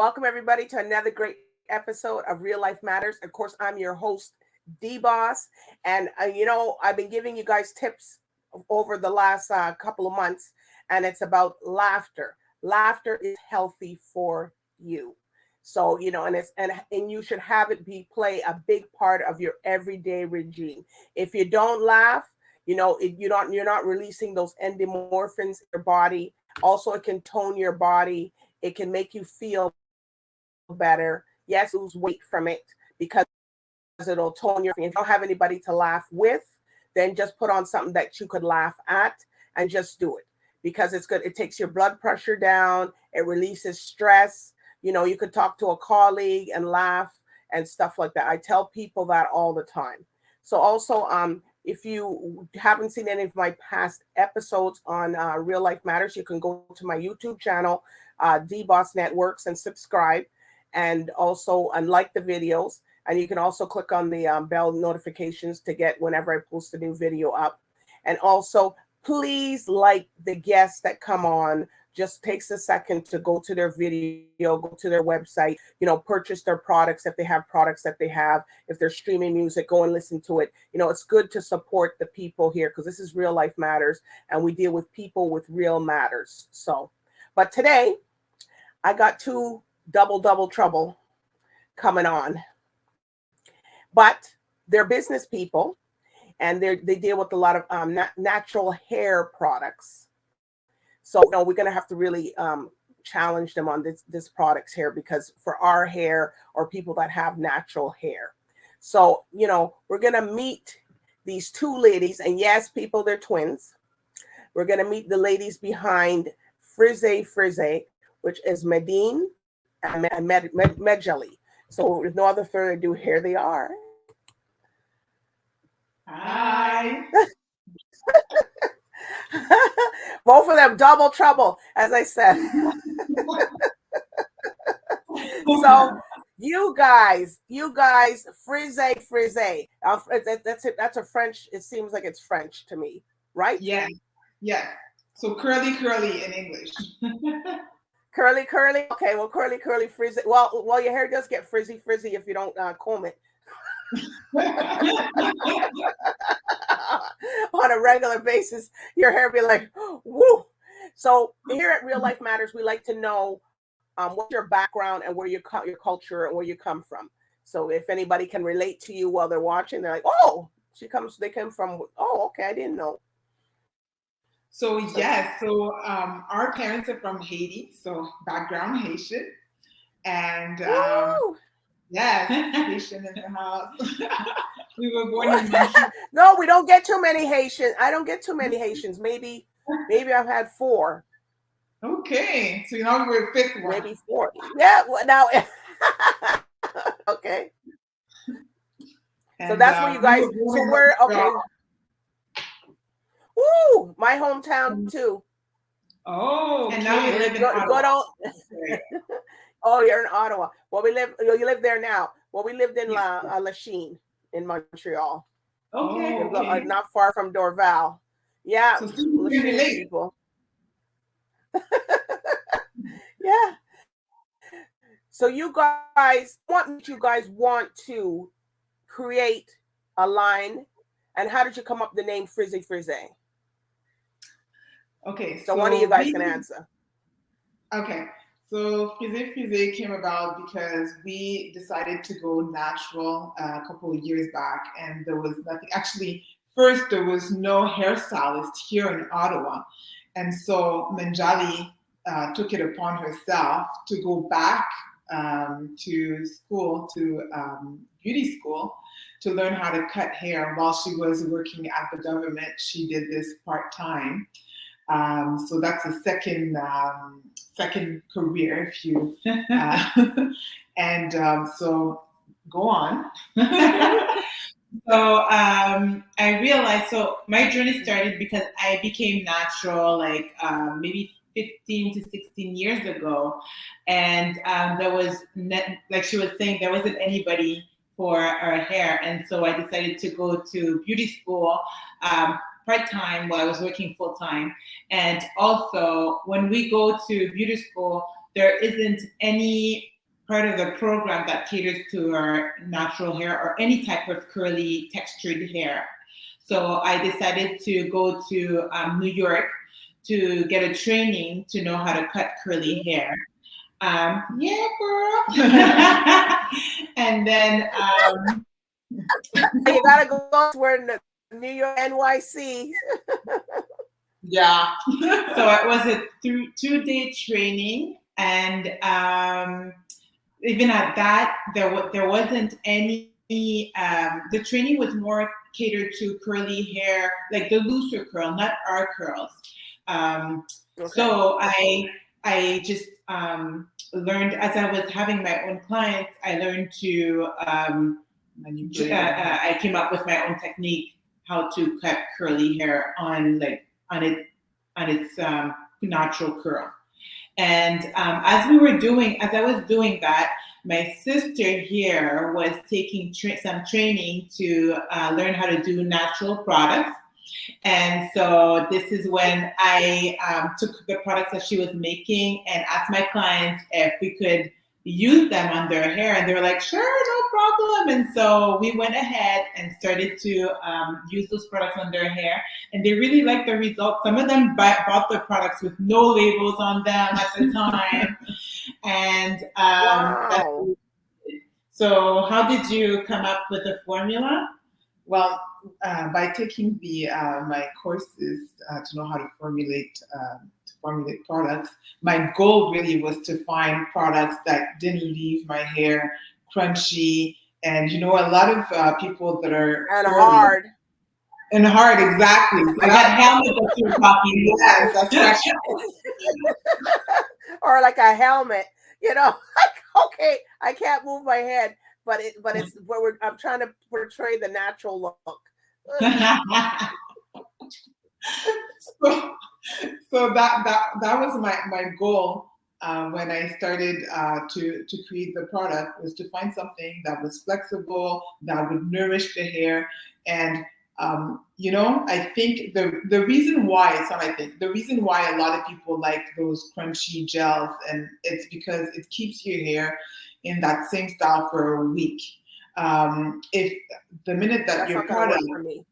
Welcome, everybody, to another great episode of Real Life Matters. Of course, I'm your host, DBoss. And, I've been giving you guys tips over the last couple of months, and it's about laughter. Laughter is healthy for you. So, and you should have it play a big part of your everyday regime. If you don't laugh, you're not releasing those endorphins in your body. Also, it can tone your body. It can make you feel better. Yes, lose weight from it because it'll tone your. If you don't have anybody to laugh with, then just put on something that you could laugh at and just do it because it's good. It takes your blood pressure down. It releases stress. You could talk to a colleague and laugh and stuff like that. I tell people that all the time. So also, if you haven't seen any of my past episodes on Real Life Matters, you can go to my YouTube channel, DBoss Networks, and subscribe, and also like the videos. And you can also click on the bell notifications to get whenever I post a new video up. And also, please like the guests that come on. Just takes a second to go to their video, go to their website, purchase their products if they have products that they have. If they're streaming music, go and listen to it. It's good to support the people here because this is Real Life Matters and we deal with people with real matters. So, but today I got two double trouble coming on. But they're business people and they deal with a lot of natural hair products. So we're going to have to really challenge them on this products here because for our hair or people that have natural hair. So, we're going to meet these two ladies. And yes, people, they're twins. We're going to meet the ladies behind Frize Frize, which is MEDJINE and MEDJINE. So with no other further ado, here they are. Hi. Both of them double trouble, as I said. So you guys, Frize Frize. That's it. That's a French. It seems like it's French to me, right? Yeah. So curly in English. Curly. Okay, well, curly frizzy. Well, your hair does get frizzy if you don't comb it. On a regular basis, your hair be like, woo. So here at Real Life Matters, we like to know what's your background and where your culture and where you come from. So if anybody can relate to you while they're watching, they're like, oh, they come from, oh, okay, I didn't know. So yes, our parents are from Haiti, so background Haitian. And yes, Haitian in the house. We were born in Montreal. No, we don't get too many Haitians. I don't get too many Haitians. Maybe I've had 4. Okay, so now we're 5th one. Maybe 4. Yeah, well, now. Okay. And, so that's where you guys. So we're okay. Woo! My hometown too. Oh, and now you live in Ottawa. Oh, you're in Ottawa. Well, you live there now. Well, we lived in Lachine in Montreal. Okay. Not far from Dorval. Yeah, so Lachine people. Yeah. So you guys want to create a line, and how did you come up with the name Frize Frize? Okay, so one of you guys can answer. Okay, so Frize Frize came about because we decided to go natural a couple of years back, and there was nothing. Actually, first there was no hairstylist here in Ottawa, and so Menjali took it upon herself to go back to school, to beauty school, to learn how to cut hair. While she was working at the government, she did this part-time. So that's a second career, if you and so go on. So I realized, so my journey started because I became natural like maybe 15 to 16 years ago, and there was like she was saying, there wasn't anybody for our hair, and so I decided to go to beauty school part-time while I was working full-time. And also when we go to beauty school, there isn't any part of the program that caters to our natural hair or any type of curly textured hair. So I decided to go to New York to get a training to know how to cut curly hair. Yeah, girl. And then You gotta go to where in the New York NYC. Yeah. so it was a 2-day training, and even at that, there wasn't any. The training was more catered to curly hair, like the looser curl, not our curls. Okay. So I just learned as I was having my own clients. I learned to I came up with my own technique how to cut curly hair on its natural curl. And as I was doing that, my sister here was taking some training to learn how to do natural products. And so this is when I took the products that she was making and asked my clients if we could use them on their hair. And they were like, sure, no problem. And so we went ahead and started to use those products on their hair. And they really liked the results. Some of them bought the products with no labels on them at the time. And Wow. so how did you come up with the formula? Well, by taking my courses to know how to formulate products, my goal really was to find products that didn't leave my hair crunchy, and a lot of people that are And curly, hard. and hard, exactly. that helmet that you're talking about. Yes, that's right. Or like a helmet, like, okay, I can't move my head, but it's where I'm trying to portray the natural look. So that was my goal when I started to create the product, was to find something that was flexible, that would nourish the hair. And I think the reason why, it's not I think, the reason why a lot of people like those crunchy gels, and it's because it keeps your hair in that same style for a week. If the minute that That's your not gonna work product, for me.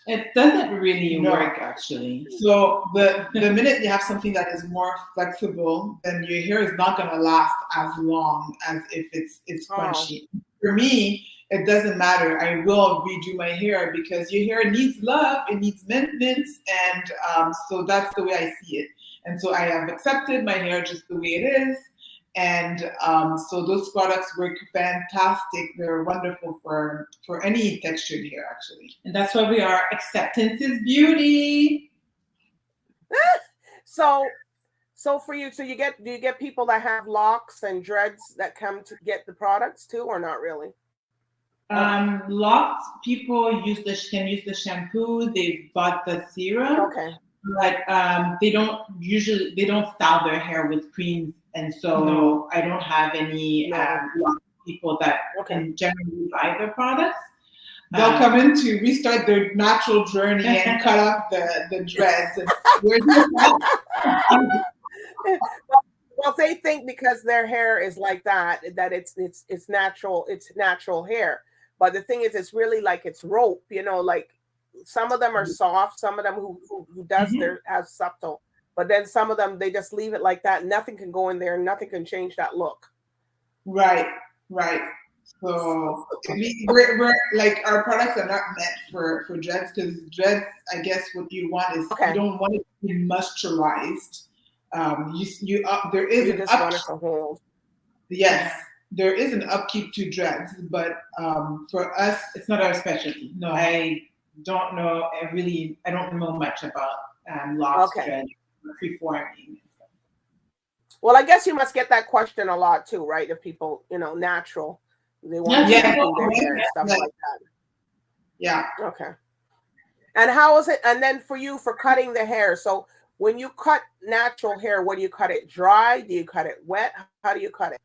It doesn't really No. work, actually. so the minute you have something that is more flexible, then your hair is not going to last as long as if it's crunchy. For me, it doesn't matter. I will redo my hair because your hair needs love, it needs maintenance, and so that's the way I see it. And so I have accepted my hair just the way it is. And so those products work fantastic. They're wonderful for any textured hair, actually. And that's why we are acceptance is beauty. So for you, do you get people that have locks and dreads that come to get the products too, or not really? Lots people can use the shampoo. They've bought the serum. Okay. But they don't style their hair with creams, and so No. I don't have any people that can generally buy their products. They'll come in to restart their natural journey and cut off the dreads. And well, they think because their hair is like that it's natural hair. But the thing is, it's really like it's rope, like. Some of them are soft. Some of them who does their has subtle, but then some of them they just leave it like that. Nothing can go in there. Nothing can change that look. Right. So we're like, our products are not meant for dreads, because dreads, I guess what you want is you don't want it to be moisturized. There is an upkeep. Yes, there is an upkeep to dreads, but for us, it's not our specialty. No, I don't know. I don't know much about locks, dread, reforming. Well, I guess you must get that question a lot too, right? If people, natural, they want to do their hair and stuff like that. Yeah. Okay. And how is it? And then for you, for cutting the hair, so when you cut natural hair, what do you cut it dry? Do you cut it wet? How do you cut it?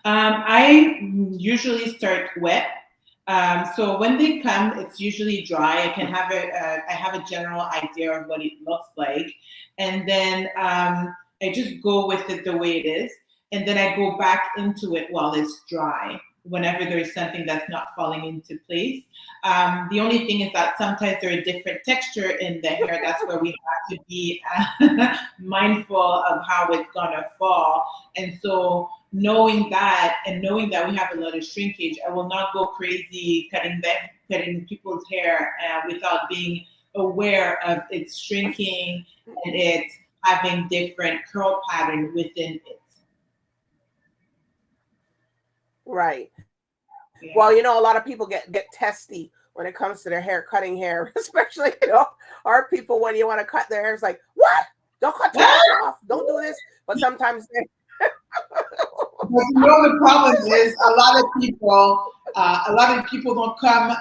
I usually start wet. So when they come, it's usually dry. I have a general idea of what it looks like, and then I just go with it the way it is. and then I go back into it while it's dry, whenever there is something that's not falling into place. The only thing is that sometimes there is different texture in the hair. That's where we have to be mindful of how it's gonna fall. And so knowing that, and knowing that we have a lot of shrinkage, I will not go crazy cutting people's hair without being aware of its shrinking and it's having different curl pattern within it. Right. Yeah. Well, you know, a lot of people get testy when it comes to their hair, cutting hair, especially, you know, our people, when you want to cut their hair, it's like, what? Don't cut your hair off. Don't do this. But sometimes they... But you know, the problem is a lot of people don't come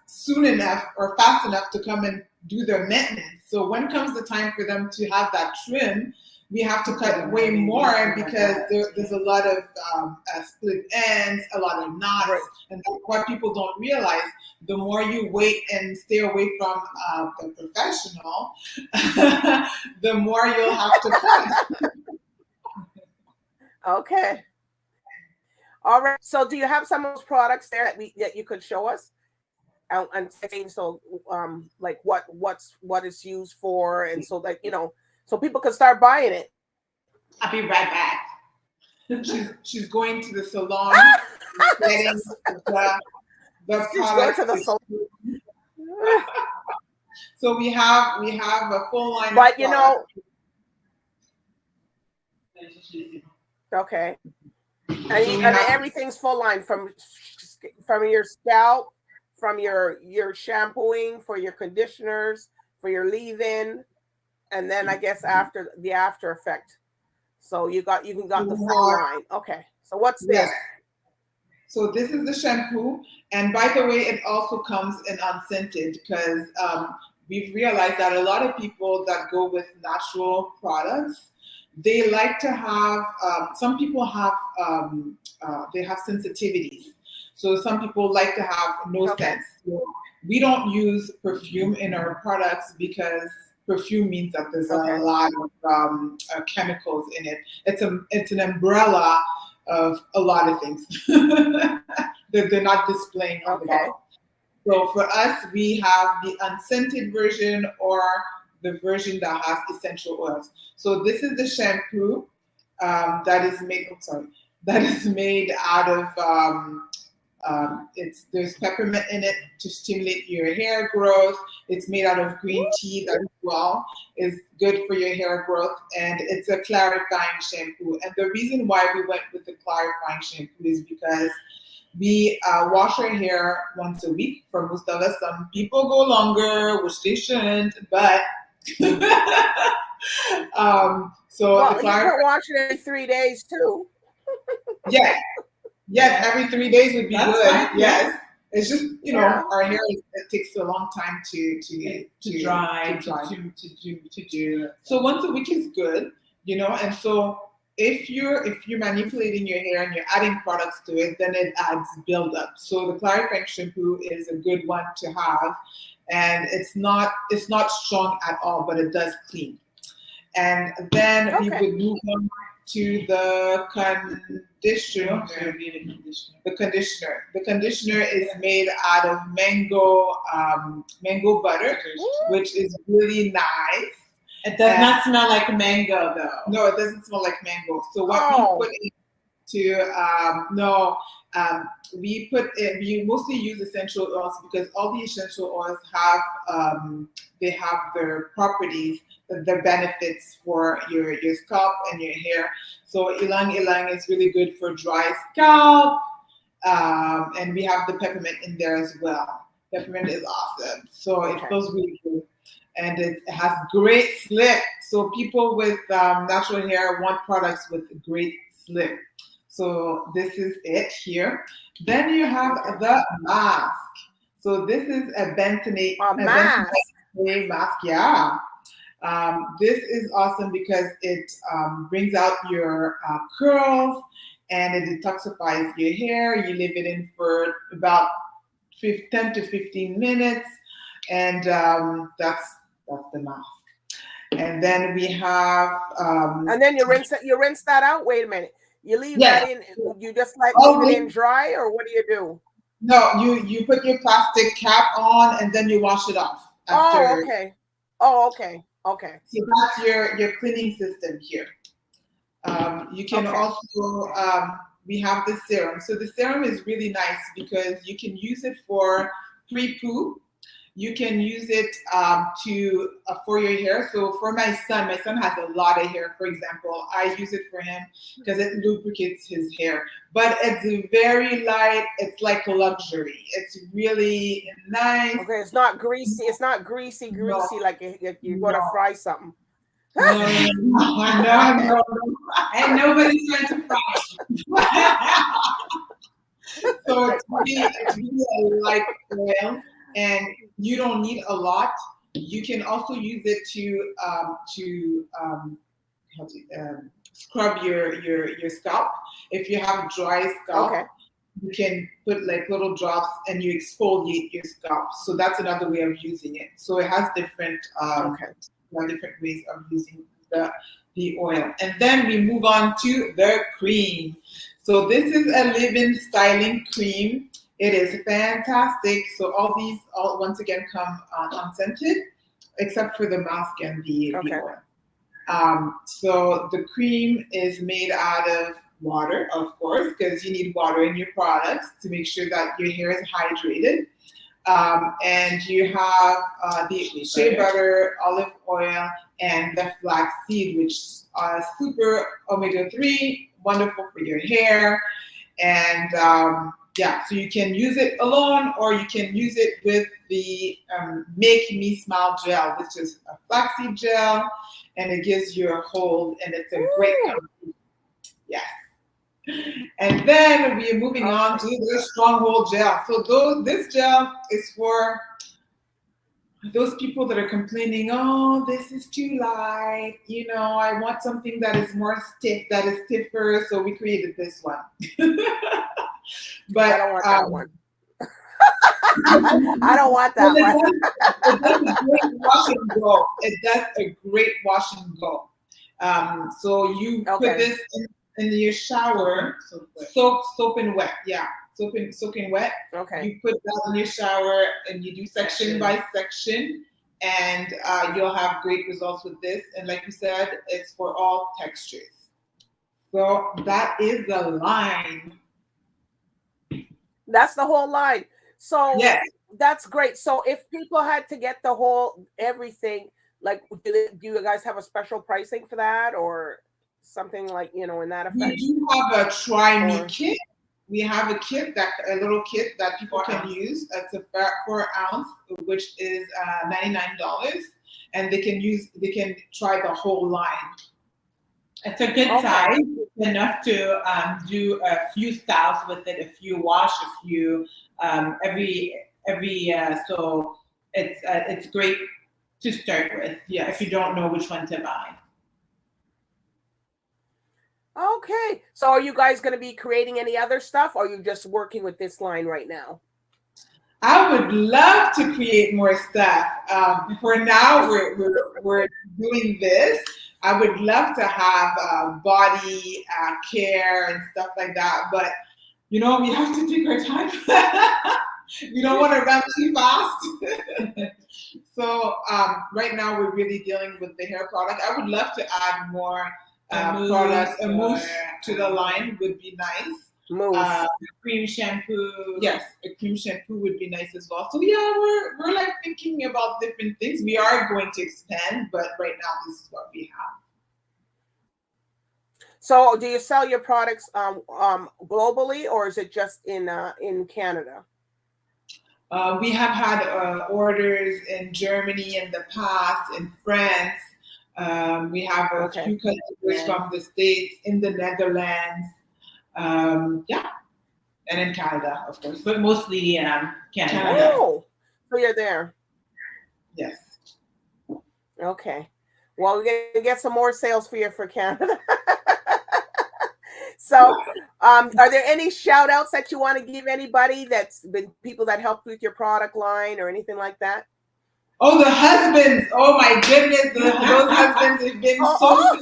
soon enough or fast enough to come and do their maintenance. So when comes the time for them to have that trim, we have to cut way more because there's a lot of split ends, a lot of knots, and that's what people don't realize. The more you wait and stay away from the professional, the more you'll have to cut. Okay. All right. So do you have some of those products there that you could show us? And so like what it's used for, and so that, you know, so people can start buying it. I'll be right back. She's going to the salon, getting the Going to the salon. So we have a full line. But of you know, products. Okay. And everything's full line from your scalp, from your shampooing, for your conditioners, for your leave-in, and then I guess after the after effect. So you got the full line. Okay. So what's this? Yes. So this is the shampoo, and by the way, it also comes in unscented because we've realized that a lot of people that go with natural products, they like to have. Some people have they have sensitivities. So some people like to have no scent. So we don't use perfume in our products because perfume means that there's a lot of chemicals in it. It's an umbrella of a lot of things that they're not displaying on the bottle. So for us, we have the unscented version or the version that has essential oils. So this is the shampoo that is made. That is made out of. There's peppermint in it to stimulate your hair growth. It's made out of green tea that as well is good for your hair growth, and it's a clarifying shampoo. And the reason why we went with the clarifying shampoo is because we wash our hair once a week for most of us. Some people go longer, which they shouldn't, but so you can wash it every 3 days too. Yes, every 3 days would be good. Fine. Yes, it's just our hair it takes a long time to dry. To do. So once a week is good, and so if you're manipulating your hair and you're adding products to it, then it adds buildup. So the clarifying shampoo is a good one to have, and it's not strong at all, but it does clean. And then we would move on to the conditioner. The conditioner is made out of mango butter, which is really nice. It does not smell like mango, though. No, it doesn't smell like mango. So what we put we mostly use essential oils because all the essential oils have they have their properties, the benefits for your scalp and your hair. So ilang ilang is really good for dry scalp, and we have the peppermint in there as well. Peppermint is awesome, so it feels really good, and it has great slip. So people with natural hair want products with great slip. So this is it here. Then you have the mask. So this is a bentonite mask. Yeah. This is awesome because it brings out your curls and it detoxifies your hair. You leave it in for about 10 to 15 minutes, and that's the mask. And then we have and then you rinse that out. Wait a minute. You leave Yes. that in. You just like Oh, leave it in dry, or what do you do? no, you put your plastic cap on and then you wash it off Oh, after. okay. Oh, okay. Okay. So that's your cleaning system here. You can Okay. also, we have the serum. So the serum is really nice because you can use it for pre-poo. You can use it to for your hair. So for my son has a lot of hair, for example. I use it for him because it lubricates his hair. But it's very light. It's like a luxury. It's really nice. Okay. It's not greasy. It's not greasy No, like if you're going to no. fry something. No. And nobody's trying to fry. So it's really a light oil, and you don't need a lot. You can also use it to scrub your scalp. If you have dry scalp, Okay. you can put like little drops and you exfoliate your scalp. So that's another way of using it. So it has different Okay. different ways of using the oil. And then we move on to the cream. So this is a leave-in styling cream. It is fantastic. So all these once again come unscented, except for the mask and the oil. So the cream is made out of water, of course, because you need water in your products to make sure that your hair is hydrated. And you have the shea butter, olive oil, and the flax seed, which are super omega-3, wonderful for your hair. And yeah, so you can use it alone, or you can use it with the Make Me Smile gel, which is a flaxseed gel, and it gives you a hold, and it's a great combination. Yes. And then we are moving on to the Stronghold gel. So this gel is for those people that are complaining, oh, this is too light. You know, I want something that is more stiff, that is stiffer. So we created this one. But I don't want that one. I don't want that one. It does a great wash and go. It does a great wash and go. So you put this in your shower, soap and wet. Yeah, soaking wet. Okay. You put that in your shower and you do section by section, and you'll have great results with this. And like you said, it's for all textures. So that is the line. That's the whole line. So yes, that's great. So if people had to get the whole everything, like, do you guys have a special pricing for that, or something like, you know, in that effect? We do have a try me kit. We have a little kit that people can use. It's a 4 ounce, which is $99, and they can try the whole line. It's a good size. It's enough to do a few styles with it, a few wash, a few every so it's great to start with. Yeah, if you don't know which one to buy. Okay, so are you guys going to be creating any other stuff, or are you just working with this line right now? I would love to create more stuff. For now, we're doing this. I would love to have body care and stuff like that, but you know, we have to take our time. We don't want to run too fast. So right now, we're really dealing with the hair product. I would love to add more products. A mousse to the line would be nice. Cream shampoo. Yes, a cream shampoo would be nice as well. So yeah, we're like thinking about different things. We are going to expand, but right now this is what we have. So do you sell your products globally, or is it just in Canada? We have had orders in Germany in the past, in France. We have a few customers from the States, in the Netherlands. Yeah, and in Canada, of course, but mostly Canada. Oh, so you're there. Yes. Okay. Well, we're gonna get some more sales for Canada. So, are there any shout outs that you want to give anybody that's been people that helped with your product line or anything like that? Oh, the husbands! Oh my goodness, those husbands have been so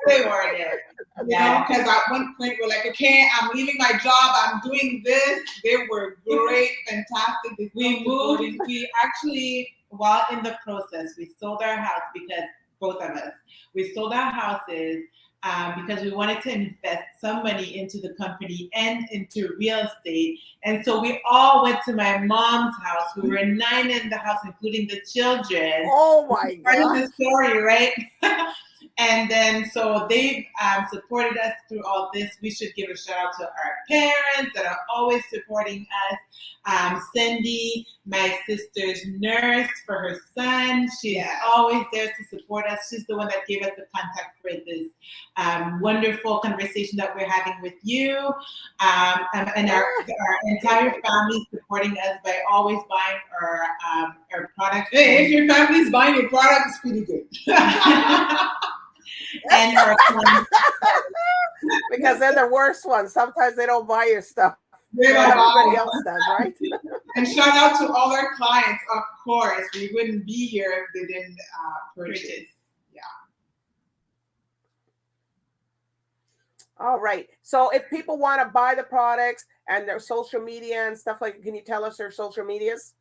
supportive. Yeah. because at one point we're like, okay, I'm leaving my job, I'm doing this. They were great, fantastic. They We still moved. supporting. We actually, while in the process, we sold our house because both of us, we sold our houses because we wanted to invest some money into the company and into real estate. And so we all went to my mom's house. We were 9 in the house, including the children. Oh my Part of God. the story, right? And then so they've supported us through all this. We should give a shout out to our parents that are always supporting us. Cindy, my sister's nurse for her son, she's always there to support us. She's the one that gave us the contact for this wonderful conversation that we're having with you. And our entire family supporting us by always buying our products. Hey, if your family's buying your product, it's pretty good. And our Because they're the worst ones. Sometimes they don't buy your stuff. They don't Everybody buy. else does, right? And shout out to all our clients, of course. We wouldn't be here if they didn't purchase. All right. So if people want to buy the products and their social media and stuff like, can you tell us their social medias?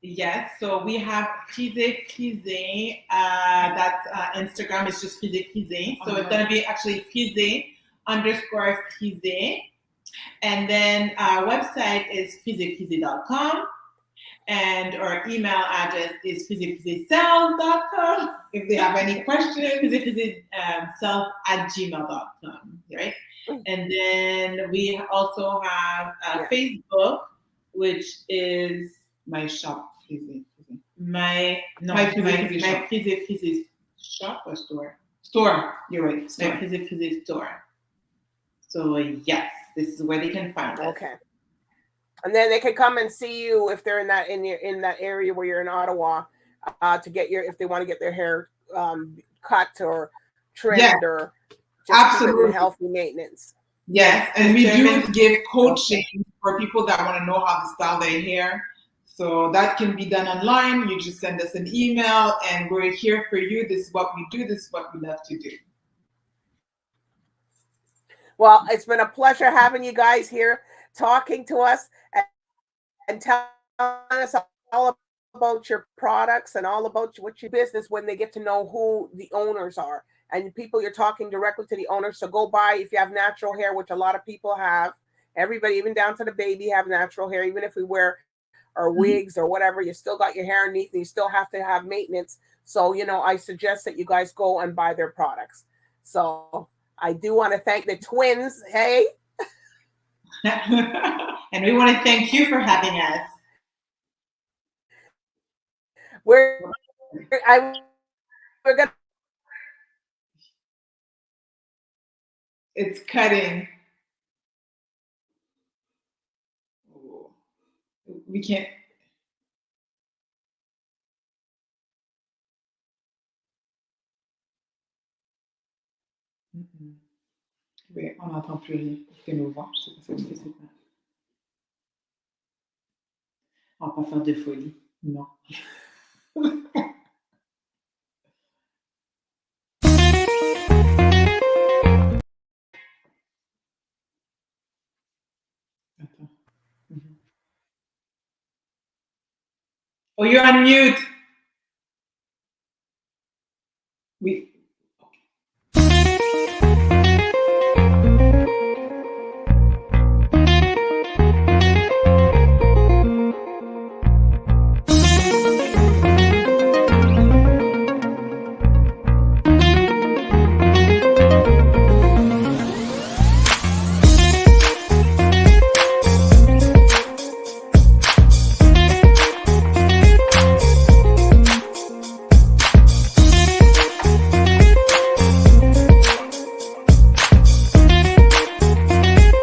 Yes, so we have Frize Frize. That's Instagram. It's just Frize Frize. So it's gonna be actually Frize_Frize. And then our website is frizefrize.com. And our email address is frizefrizesales.com. If they have any questions, frizefrizesales@gmail.com, right? And then we also have Facebook, which is my shop. my Frize Frize shop or store? Store. You're right. Store. My Frize store. So yes, this is where they can find us. Okay. And then they can come and see you if they're in that area where you're in Ottawa, to get if they want to get their hair cut or trimmed or just keep it in healthy maintenance. Yes, and we do give coaching for people that want to know how to style their hair. So that can be done online. You just send us an email and we're here for you. This is what we do. This is what we love to do. Well, it's been a pleasure having you guys here talking to us and telling us all about your products and all about what your business when they get to know who the owners are. And people, you're talking directly to the owners. So go buy, if you have natural hair, which a lot of people have, everybody, even down to the baby, have natural hair. Even if we wear our wigs or whatever, you still got your hair underneath and you still have to have maintenance. So, I suggest that you guys go and buy their products. So I do want to thank the twins. Hey. And we want to thank you for having us. We're gonna. It's cutting. We can't. Oui, on n'entend plus rien. Parce que nos voix, je sais pas. On va pas faire de folie. Non. Attends. Oh, you're on mute.